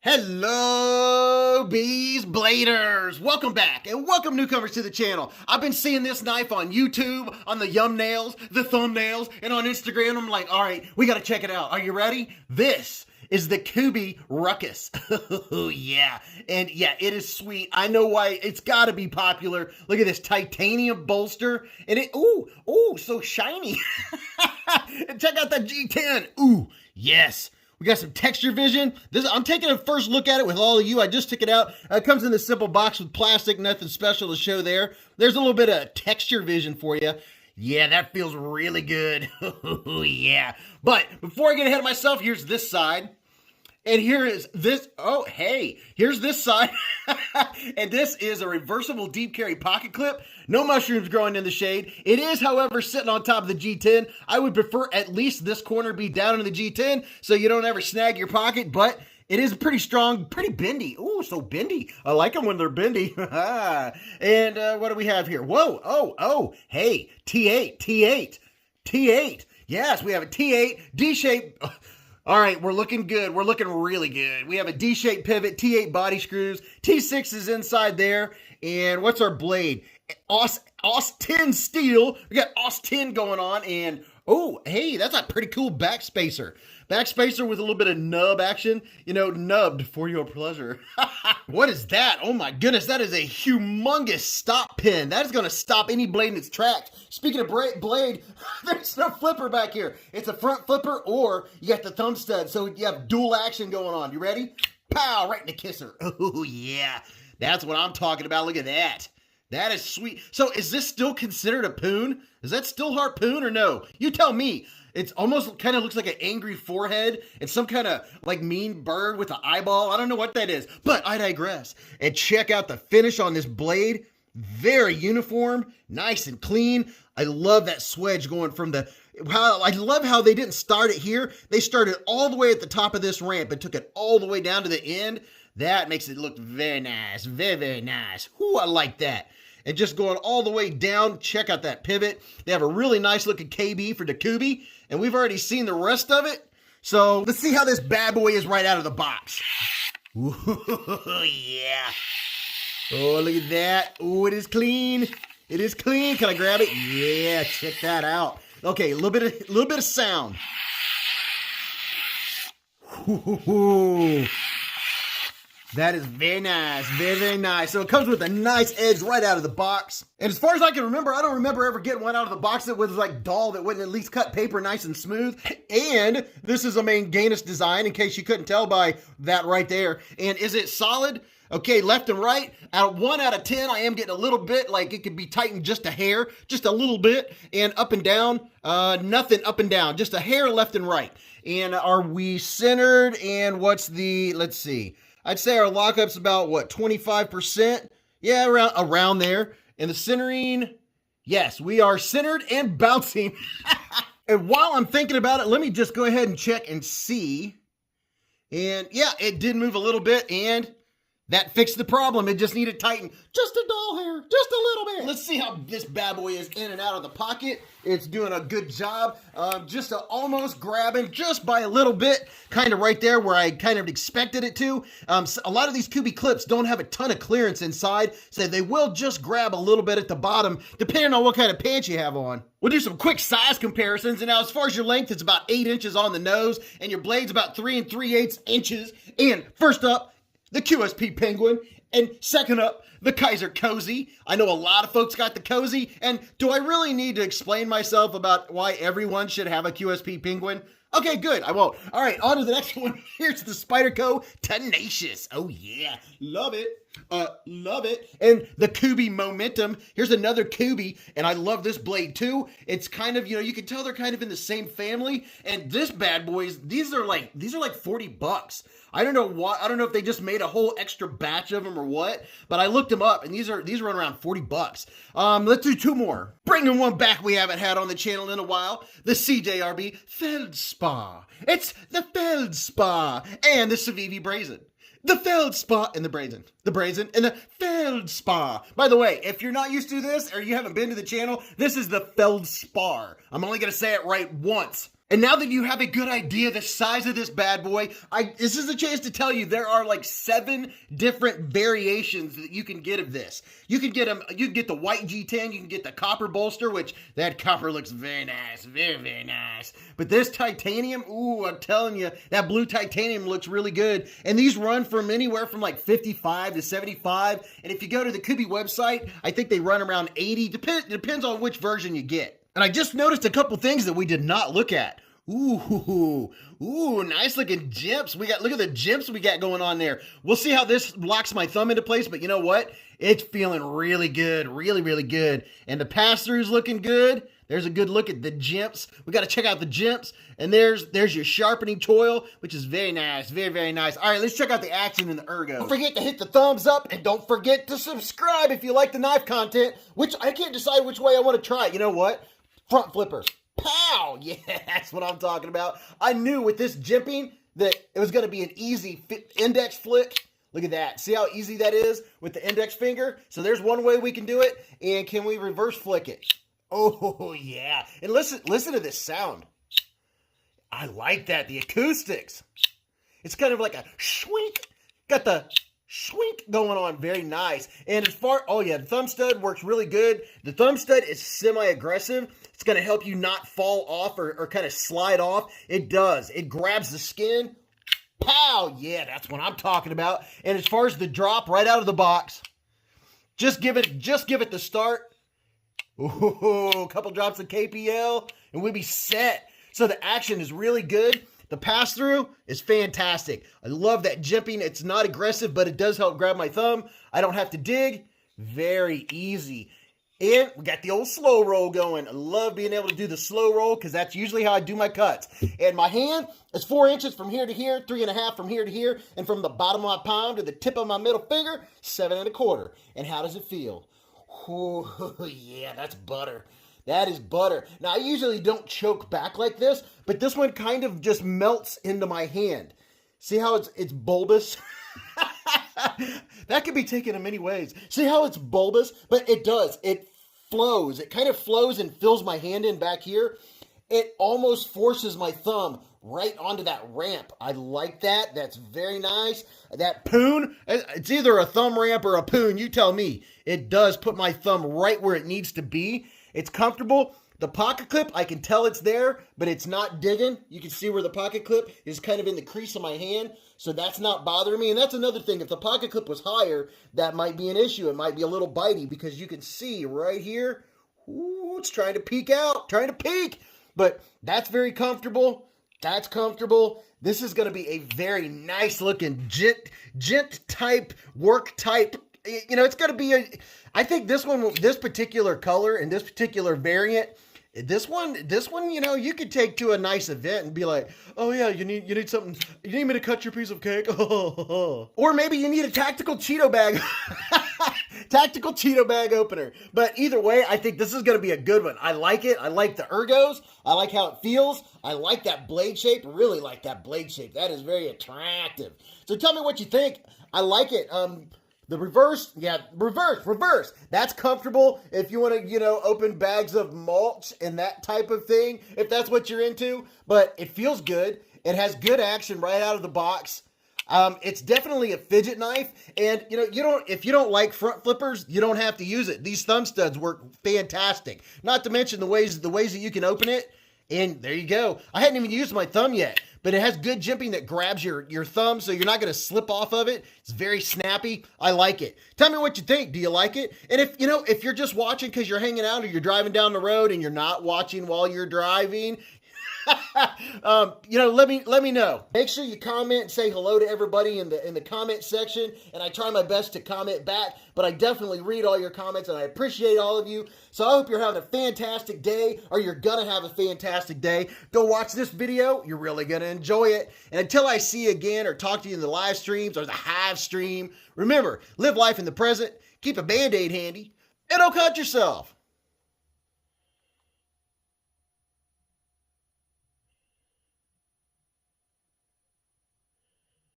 Hello, Beez Bladers! Welcome back, and welcome newcomers to the channel. I've been seeing this knife on YouTube, on the thumbnails, and on Instagram. I'm like, all right, we gotta check it out. Are you ready? This is the Kubey Ruckus. Oh, yeah. And yeah, it is sweet. I know why it's gotta be popular. Look at this titanium bolster, and it, ooh, so shiny. And check out that G10. Ooh, yes. We got some texture vision. I'm taking a first look at it with all of you. I just took it out. It comes in this simple box with plastic, nothing special to show there. There's a little bit of texture vision for you. Yeah, that feels really good. Yeah. But before I get ahead of myself, here's this side. And here is this, oh, hey, here's this side. And this is a reversible deep carry pocket clip. No mushrooms growing in the shade. It is, however, sitting on top of the G10. I would prefer at least this corner be down in the G10 so you don't ever snag your pocket, but it is pretty strong, pretty bendy. Ooh, so bendy. I like them when they're bendy. And what do we have here? Whoa, oh, hey, T8. Yes, we have a T8, D-shape. All right, we're looking good. We're looking really good. We have a D-shaped pivot, T8 body screws, T6 is inside there. And what's our blade? Austin steel. We got Austin going on. And, oh, hey, that's a pretty cool backspacer. Backspacer with a little bit of nub action. You know, nubbed for your pleasure. What is that? Oh my goodness, that is a humongous stop pin. That is going to stop any blade in its tracks. Speaking of blade, there's no flipper back here. It's a front flipper or you got the thumb stud. So you have dual action going on. You ready? Pow, right in the kisser. Oh yeah, that's what I'm talking about. Look at that. That is sweet. So is this still considered a poon? Is that still harpoon or no? You tell me. It's almost kind of looks like an angry forehead and some kind of like mean bird with an eyeball. I don't know what that is, but I digress. And check out the finish on this blade. Very uniform, nice and clean. I love that swedge going from the, I love how they didn't start it here. They started all the way at the top of this ramp and took it all the way down to the end. That makes it look very nice, very, very nice. Ooh, I like that. And just going all the way down, check out that pivot. They have a really nice looking KB for the Kubey, and we've already seen the rest of it. So let's see how this bad boy is right out of the box. Ooh, yeah. Oh, look at that. Oh, it is clean. It is clean. Can I grab it? Yeah, check that out. Okay, a little bit of sound. Ooh. That is very nice, very, very nice. So it comes with a nice edge right out of the box. And as far as I can remember, I don't remember ever getting one out of the box that was like dull, that wouldn't at least cut paper nice and smooth. And this is a Manganus design, in case you couldn't tell by that right there. And is it solid? Okay, left and right, 1 out of 10, I am getting a little bit, like it could be tightened just a hair, just a little bit, and up and down, nothing up and down, just a hair left and right. And are we centered, and what's the, let's see, I'd say our lockup's about, what, 25%? Yeah, around there. And the centering, yes, we are centered and bouncing. And while I'm thinking about it, let me just go ahead and check and see. And yeah, it did move a little bit, and that fixed the problem. It just needed tighten. Just a doll hair, just a little bit. Let's see how this bad boy is in and out of the pocket. It's doing a good job. Just almost grabbing just by a little bit, kind of right there where I kind of expected it to. So a lot of these Kubey clips don't have a ton of clearance inside, so they will just grab a little bit at the bottom, depending on what kind of pants you have on. We'll do some quick size comparisons. And now as far as your length, it's about 8 inches on the nose, and your blade's about 3 3/8 inches. And first up, the QSP Penguin, and second up, the KIZER Cozy. I know a lot of folks got the Cozy, and do I really need to explain myself about why everyone should have a QSP Penguin? Okay, good, I won't. All right, on to the next one. Here's the Spyderco Tenacious. Oh yeah, love it. Love it. And the Kubey Momentum. Here's another Kubey, and I love this blade too. It's kind of, you know, you can tell they're kind of in the same family. And this bad boys, these are like $40. I don't know what, I don't know if they just made a whole extra batch of them or what, but I looked them up, and these run around $40. Let's do 2 more. Bringing one back we haven't had on the channel in a while, the CJRB Feldspar. It's the Feldspar and the Civivi Brazen. The Feldspar and the Brazen. The Brazen and the Feldspar. By the way, if you're not used to this or you haven't been to the channel, this is the Feldspar. I'm only going to say it right once. And now that you have a good idea the size of this bad boy, this is a chance to tell you there are like 7 different variations that you can get of this. You can get them. You can get the white G10. You can get the copper bolster, which that copper looks very nice, very, very nice. But this titanium, ooh, I'm telling you, that blue titanium looks really good. And these run from anywhere from like 55 to 75. And if you go to the Kubey website, I think they run around 80. Depends on which version you get. And I just noticed a couple things that we did not look at. Ooh, nice looking jimps. Look at the jimps we got going on there. We'll see how this locks my thumb into place, but you know what? It's feeling really good, really, really good. And the pass-through is looking good. There's a good look at the jimps. We got to check out the jimps. And there's your sharpening toil, which is very nice, very, very nice. All right, let's check out the action and the ergo. Don't forget to hit the thumbs up, and don't forget to subscribe if you like the knife content, which I can't decide which way I want to try it. You know what? Front flippers. Pow! Yeah, that's what I'm talking about. I knew with this jimping that it was going to be an easy index flick. Look at that. See how easy that is with the index finger? So there's one way we can do it. And can we reverse flick it? Oh, yeah. And listen to this sound. I like that. The acoustics. It's kind of like a shwink. Got the shwink going on. Very nice. And as far, oh yeah, the thumb stud works really good. The thumb stud is semi-aggressive. It's going to help you not fall off or kind of slide off. It does. It grabs the skin. Pow! Yeah, that's what I'm talking about. And as far as the drop right out of the box, just give it the start. Ooh, a couple drops of KPL and we'll be set. So the action is really good. The pass-through is fantastic. I love that jimping. It's not aggressive, but it does help grab my thumb. I don't have to dig. Very easy. And we got the old slow roll going. I love being able to do the slow roll because that's usually how I do my cuts. And my hand is 4 inches from here to here, 3.5 from here to here, and from the bottom of my palm to the tip of my middle finger, 7.25. And how does it feel? Oh, yeah, that's butter. That is butter. Now, I usually don't choke back like this, but this one kind of just melts into my hand. See how it's bulbous? That could be taken in many ways. See how it's bulbous? But it does. It flows. It kind of flows and fills my hand in back here. It almost forces my thumb right onto that ramp. I like that. That's very nice. That poon, it's either a thumb ramp or a poon. You tell me. It does put my thumb right where it needs to be. It's comfortable. The pocket clip, I can tell it's there, but it's not digging. You can see where the pocket clip is kind of in the crease of my hand, so that's not bothering me. And that's another thing. If the pocket clip was higher, that might be an issue. It might be a little bitey because you can see right here, ooh, it's trying to peek out, trying to peek. But that's very comfortable. That's comfortable. This is going to be a very nice looking gent type, work type. You know, it's going to be I think this one, this particular color and this particular variant, this one, you know, you could take to a nice event and be like, oh yeah, you need something, you need me to cut your piece of cake? Or maybe you need a tactical Cheeto bag, tactical Cheeto bag opener. But either way, I think this is going to be a good one. I like it. I like the ergos. I like how it feels. I like that blade shape. Really like that blade shape. That is very attractive. So tell me what you think. I like it. The reverse, yeah, reverse. That's comfortable if you want to, you know, open bags of mulch and that type of thing, if that's what you're into. But it feels good. It has good action right out of the box. It's definitely a fidget knife. And, you know, if you don't like front flippers, you don't have to use it. These thumb studs work fantastic. Not to mention the ways that you can open it. And there you go. I hadn't even used my thumb yet, but it has good jimping that grabs your thumb so you're not going to slip off of it. It's very snappy. I like it. Tell me what you think. Do you like it? And if you're just watching because you're hanging out or you're driving down the road and you're not watching while you're driving, let me know. Make sure you comment and say hello to everybody in the comment section, and I try my best to comment back, but I definitely read all your comments and I appreciate all of you. So I hope you're having a fantastic day, or you're gonna have a fantastic day. Go watch this video. You're really gonna enjoy it. And until I see you again or talk to you in the live streams or the Hive stream, remember, live life in the present, keep a Band-Aid handy, and don't cut yourself.